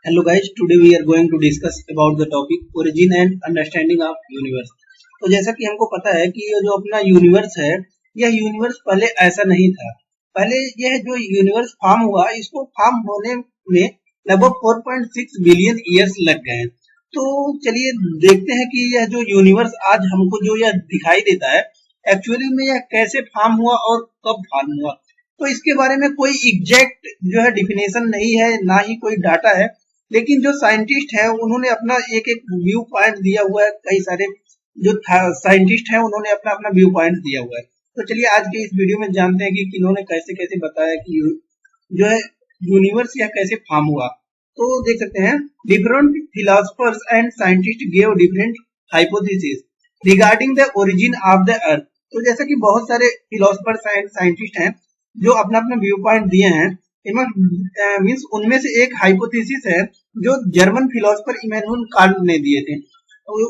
Hello guys, today we are going to discuss about the topic origin and understanding of universe। तो जैसा कि हमको पता है कि ये जो अपना यूनिवर्स है, यह यूनिवर्स पहले ऐसा नहीं था। पहले यह जो यूनिवर्स फॉर्म हुआ, इसको फॉर्म होने में लगभग 4.6 बिलियन ईयर्स लग गए। तो चलिए देखते हैं कि यह जो यूनिवर्स आज हमको जो यह दिखाई देता है, एक्चुअली में यह कैसे फॉर्म हुआ और कब फॉर्म हुआ। तो इसके बारे में कोई एग्जैक्ट जो है डिफिनेशन नहीं है, ना ही कोई डाटा है, लेकिन जो साइंटिस्ट है उन्होंने अपना एक एक व्यू पॉइंट दिया हुआ है। कई सारे जो साइंटिस्ट है उन्होंने अपना अपना व्यू पॉइंट दिया हुआ है। तो चलिए आज के इस वीडियो में जानते हैं कि किन्होंने कैसे कैसे बताया कि जो है यूनिवर्स यह कैसे फॉर्म हुआ। तो देख सकते हैं, different philosophers and scientist gave different hypothesis regarding the origin of the अर्थ। तो जैसा कि बहुत सारे फिलोसफर्स एंड साइंटिस्ट हैं जो अपना अपना व्यू पॉइंट दिए हैं, मीन्स उनमें से एक हाइपोथेसिस है जो जर्मन फिलोसफर इमैनुअल कांट ने दिए थे।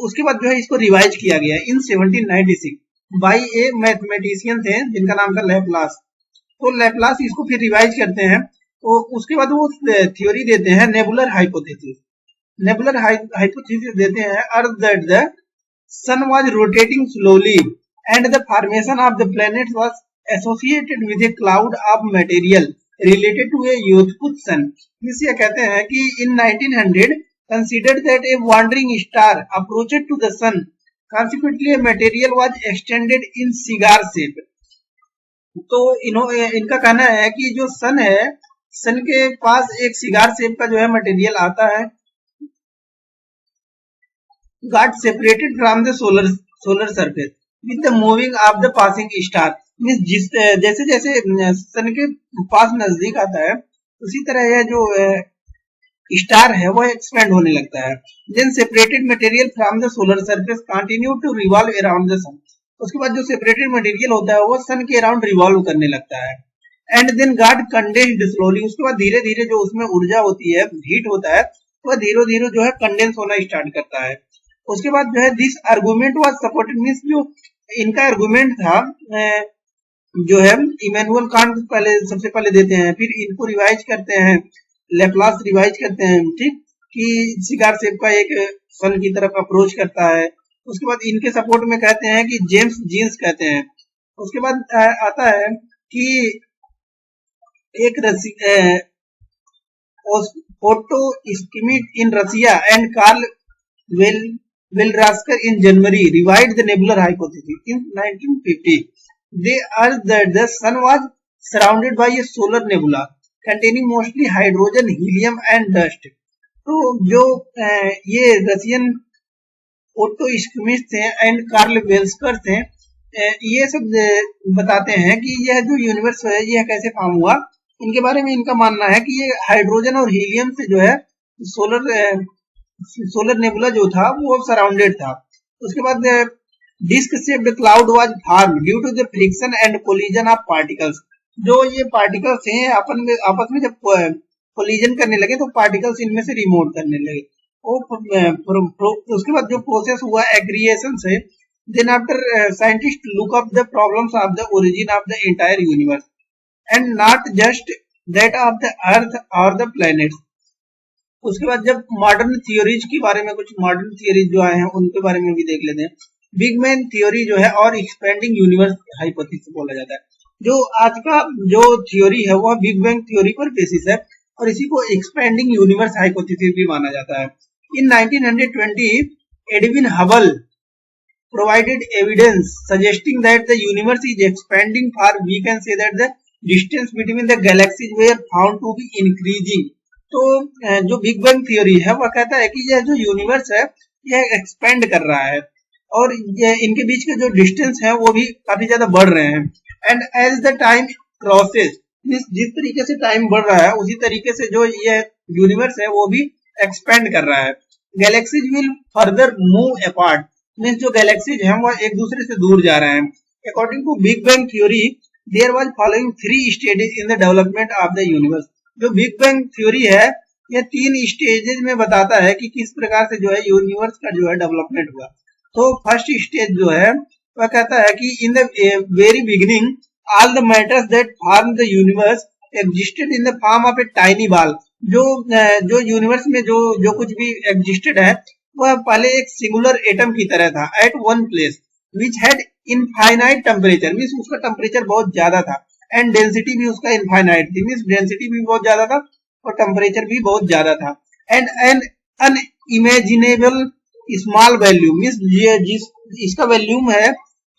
उसके बाद जो है इसको रिवाइज किया गया इन 1796 बाय ए मैथमेटिशियन थे जिनका नाम था लैपलास। तो लैपलास इसको फिर रिवाइज करते हैं। तो उसके बाद वो थ्योरी देते हैं नेबुलर हाइपोथेसिस। नेबुलर हाइपोथेसिस देते हैं अर्थ that the sun was rotating slowly and the formation of the planets was associated with a cloud of material related to a youthful sun। इसे कहते हैं कि in 1900 considered that a wandering star approached to the sun, consequently a material was extended in cigar shape। तो इनका कहना है कि जो सन है, सन के पास एक सिगार शेप का जो है मटेरियल आता है, got separated from the solar surface with the moving of the passing star। जैसे जैसे सन के पास नजदीक आता है उसी तरह यह जो स्टार है वो एक्सपेंड होने लगता है। Then separated material from the solar surface continue to revolve around the sun. उसके बाद जो सेपरेटेड मटेरियल होता है वो सन के अराउंड रिवॉल्व करने लगता है। And then got condensed slowly. उसके बाद धीरे धीरे जो उसमें ऊर्जा होती है, हीट होता है, वह धीरे धीरे जो है कंडेंस होना स्टार्ट करता है। उसके बाद जो है this argument was supported, means जो इनका आर्गुमेंट था जो है इमैनुअल कांट पहले सबसे पहले देते हैं, फिर इनको रिवाइज करते हैं, लैपलास रिवाइज करते हैं, ठीक, कि सिगार शेप का एक सन की तरफ अप्रोच करता है। उसके बाद इनके सपोर्ट में कहते हैं कि जेम्स जीन्स कहते हैं। उसके बाद आता है कि एक Otto Schmidt in Russia and Carl Weizsacker in Germany revised the nebular hypothesis in 1950। They urged that the sun was surrounded by a solar nebula containing mostly hydrogen, helium and dust। तो जो ये Russian auto स्किमिस्ट थे and Karl वेल्स्कर थे, ये सब बताते हैं कि यह जो यूनिवर्स है यह कैसे फॉर्म हुआ। इनके बारे में इनका मानना है कि ये हाइड्रोजन और हीलियम से जो है सोलर नेबुला जो था वो सराउंडेड था। उसके बाद disc shaped cloud was form due to the friction and collision of particles. जो ये पार्टिकल्स हैं आपस में जब कोलिजन करने लगे तो पार्टिकल्स इनमें से रिमूव करने लगे। उसके बाद जो प्रोसेस हुआ एग्रीगेशन से, then after scientist look up the problems of the origin of the entire universe and not just that of the earth और द प्लैनेट्स। उसके बाद जब मॉडर्न थियोरीज के बारे में, कुछ मॉडर्न थियोरीज जो आए हैं उनके बारे में भी देख लेते हैं। बिग बैंग थ्योरी जो है और एक्सपेंडिंग यूनिवर्स हाइपोथेसिस बोला जाता है। जो आज का जो थ्योरी है वह बिग बैंग थ्योरी पर बेसिस है और इसी को एक्सपेंडिंग यूनिवर्स हाइपोथेसिस भी माना जाता है। इन 1920 Edwin Hubble provided evidence suggesting that the universe is expanding far, we can say that the distance between the galaxies were found to be increasing। तो जो बिग बैंग थ्योरी है वह कहता है कि यह जो यूनिवर्स है यह एक्सपेंड कर रहा है और इनके बीच के जो डिस्टेंस है वो भी काफी ज्यादा बढ़ रहे हैं। And as the time crosses, जिस तरीके से टाइम बढ़ रहा है उसी तरीके से जो ये यूनिवर्स है वो भी एक्सपेंड कर रहा है। Galaxies will further move apart, means जो गैलेक्सीज हैं वो एक दूसरे से दूर जा रहे हैं। According to big bang theory there was following 3 stages in the development of the universe. जो बिग बैंग थ्योरी है यह 3 स्टेजेस में बताता है कि किस प्रकार से जो है यूनिवर्स का जो है डेवलपमेंट हुआ। तो फर्स्ट स्टेज जो है वह कहता है कि in the very beginning all the matters that form the universe existed in the form of a tiny ball जो यूनिवर्स में जो कुछ भी एग्जिस्टेड है वह पहले एक सिंगुलर एटम की तरह था at one place which had infinite temperature, means उसका टेम्परेचर बहुत ज्यादा था, एंड डेंसिटी भी उसका इनफाइनाइट थी, मीन्स डेंसिटी भी बहुत ज्यादा था और टेम्परेचर भी बहुत ज्यादा था, and an unimaginable small volume, means जिस इसका वैल्यूम है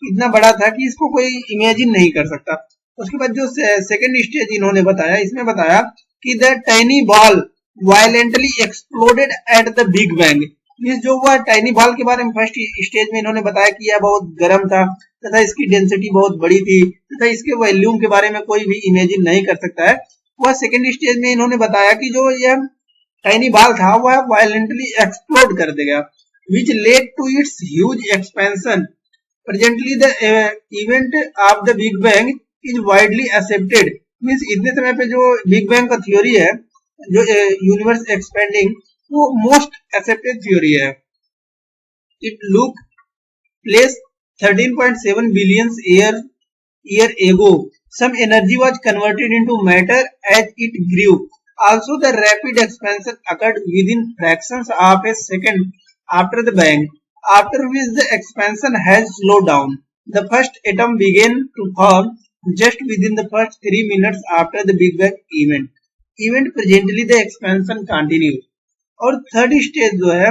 इतना बड़ा था कि इसको कोई इमेजिन नहीं कर सकता। उसके बाद जो सेकेंड स्टेज इन्होंने बताया, इसमें बताया कि the tiny ball violently exploded at the big bang, means जो वह टाइनी बॉल के बारे में फर्स्ट स्टेज में इन्होंने बताया कि यह बहुत गर्म था तथा इसकी डेंसिटी बहुत बड़ी थी तथा इसके वॉल्यूम के बारे में कोई भी इमेजिन नहीं कर सकता है, वह सेकेंड स्टेज में इन्होंने बताया कि जो यह टाइनी बॉल था वह वायलेंटली एक्सप्लोड कर देगा which led to its huge expansion. Presently the event of the big bang is widely accepted, means इतने समय पे जो बिग बैंग का थ्योरी है, जो यूनिवर्स एक्सपेंडिंग, वो मोस्ट एक्सेप्टेड थ्योरी है। It look place 13.7 billion year ago some energy was converted into matter as it grew, also the rapid expansion occurred within fractions of a second after the bang, after which the expansion has slowed down. The first atom began to form just within the first 3 minutes after the Big Bang event presently the expansion continues। और third stage जो है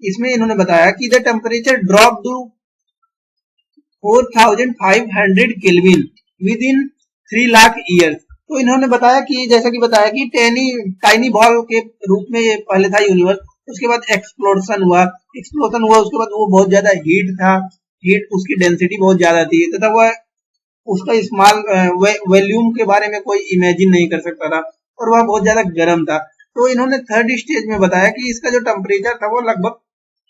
इसमें इन्होंने बताया कि the temperature drop to 4500 kelvin within 3 lakh years. तो इन्होंने बताया कि जैसा कि बताया कि टाइनी बॉल के रूप में ये पहले था यूनिवर्स, उसके बाद एक्सप्लोजन हुआ उसके बाद वो बहुत ज्यादा हीट था, हीट उसकी डेंसिटी बहुत ज्यादा थी तथा वह उसका स्मॉल वॉल्यूम के बारे में कोई इमेजिन नहीं कर सकता था और वह बहुत ज्यादा गर्म था। तो इन्होंने थर्ड स्टेज में बताया कि इसका जो टेम्परेचर था वो लगभग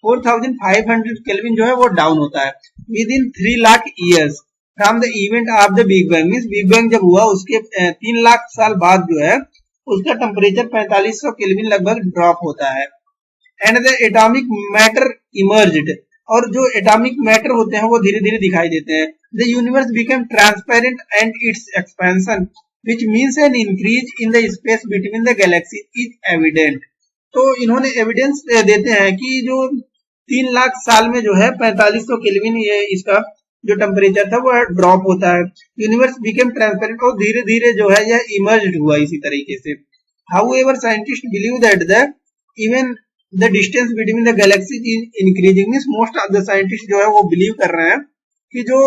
4500 केल्विन जो है वो डाउन होता है with in 3 lakh years from the event of the big bang, means big bang जब हुआ उसके 3 लाख साल बाद जो है उसका टेम्परेचर 4500 केल्विन लगभग ड्रॉप होता है। And the atomic matter emerged, और जो एटॉमिक मैटर होते हैं वो धीरे धीरे दिखाई देते हैं। The universe became transparent and it's expansion which means an increase in the space between the galaxies is evident। तो इन्होंने एविडेंस देते हैं कि जो 3 लाख साल में जो है 4500 केल्विन ये इसका जो टेम्परेचर था वो ड्रॉप होता है, यूनिवर्स बिकेम ट्रांसपेरेंट और धीरे धीरे जो है यह इमर्ज्ड हुआ इसी तरीके से। However scientist believe that the even the distance between the galaxies is increasing, means most of the scientist जो है वो बिलीव कर रहे हैं कि जो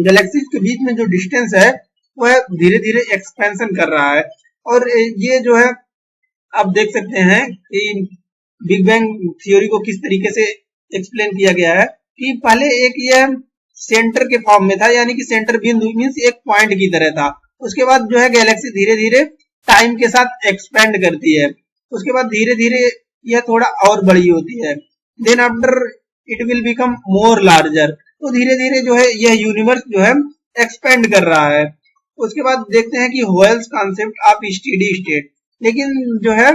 गैलेक्सीज के बीच में जो डिस्टेंस है वह धीरे धीरे एक्सपेंशन कर रहा है। और ये जो है आप देख सकते हैं कि बिग बैंग थ्योरी को किस तरीके से एक्सप्लेन किया गया है कि पहले एक यह सेंटर के फॉर्म में था, यानी कि सेंटर बिंदु मींस एक पॉइंट की तरह था। उसके बाद जो है गैलेक्सी धीरे धीरे टाइम के साथ एक्सपेंड करती है, उसके बाद धीरे धीरे यह थोड़ा और बड़ी होती है, then after it will become more larger. तो धीरे धीरे जो है यह यूनिवर्स जो है एक्सपेंड कर रहा है। उसके बाद देखते हैं कि हॉयल्स कॉन्सेप्ट ऑफ स्टेडी स्टेट, लेकिन जो है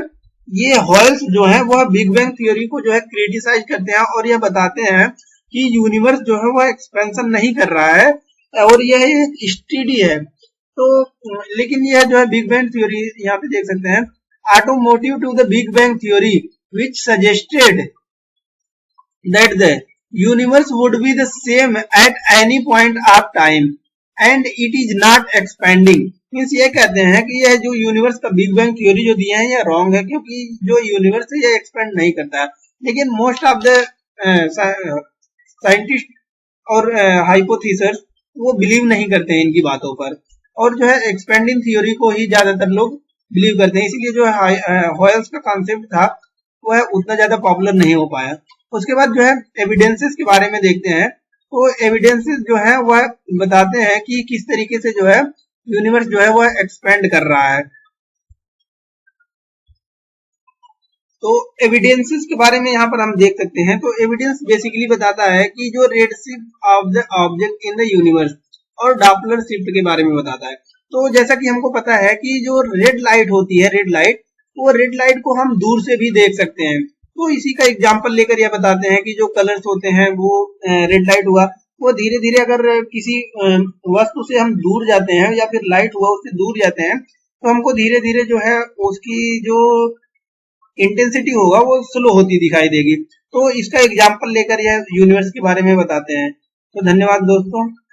ये हॉयल्स जो है वह बिग बैंग थ्योरी को जो है क्रिटिसाइज करते हैं और यह बताते हैं कि यूनिवर्स जो है वह एक्सपेंशन नहीं कर रहा है और यह एक स्टेडी है। तो लेकिन यह जो है बिग बैंग थ्योरी यहाँ पे देख सकते हैं, automotive to the big bang theory which suggested that the universe would be the same at any point of time and it is not expanding, means ये कहते हैं कि यह जो यूनिवर्स का बिग बैंग थ्योरी जो दिया है यह रॉन्ग है, क्योंकि जो यूनिवर्स है यह एक्सपेंड नहीं करता है। लेकिन मोस्ट ऑफ द साइंटिस्ट और हाइपोथेसिस वो बिलीव नहीं करते हैं इनकी बातों पर, और जो है एक्सपेंडिंग थ्योरी को ही ज्यादातर लोग बिलीव करते हैं, इसीलिए जो हॉयल्स का कॉन्सेप्ट था वह उतना ज्यादा पॉपुलर नहीं हो पाया। उसके बाद जो है एविडेंसेस के बारे में देखते हैं, तो एविडेंसेस जो है वह बताते हैं कि किस तरीके से जो है यूनिवर्स जो है वह एक्सपेंड कर रहा है। तो एविडेंसेस के बारे में यहाँ पर हम देख सकते हैं, तो एविडेंस बेसिकली बताता है कि जो redshift of the object in the universe और डॉपलर शिफ्ट के बारे में बताता है। तो जैसा कि हमको पता है कि जो रेड लाइट होती है, रेड लाइट, वो रेड लाइट को हम दूर से भी देख सकते हैं। तो इसी का एग्जांपल लेकर यह बताते हैं कि जो कलर्स होते हैं वो रेड लाइट हुआ, वो धीरे धीरे अगर किसी वस्तु से हम दूर जाते हैं या फिर लाइट हुआ उससे दूर जाते हैं तो हमको धीरे धीरे जो है उसकी जो इंटेंसिटी होगा वो स्लो होती दिखाई देगी। तो इसका एग्जाम्पल लेकर यह यूनिवर्स के बारे में बताते हैं। तो धन्यवाद दोस्तों।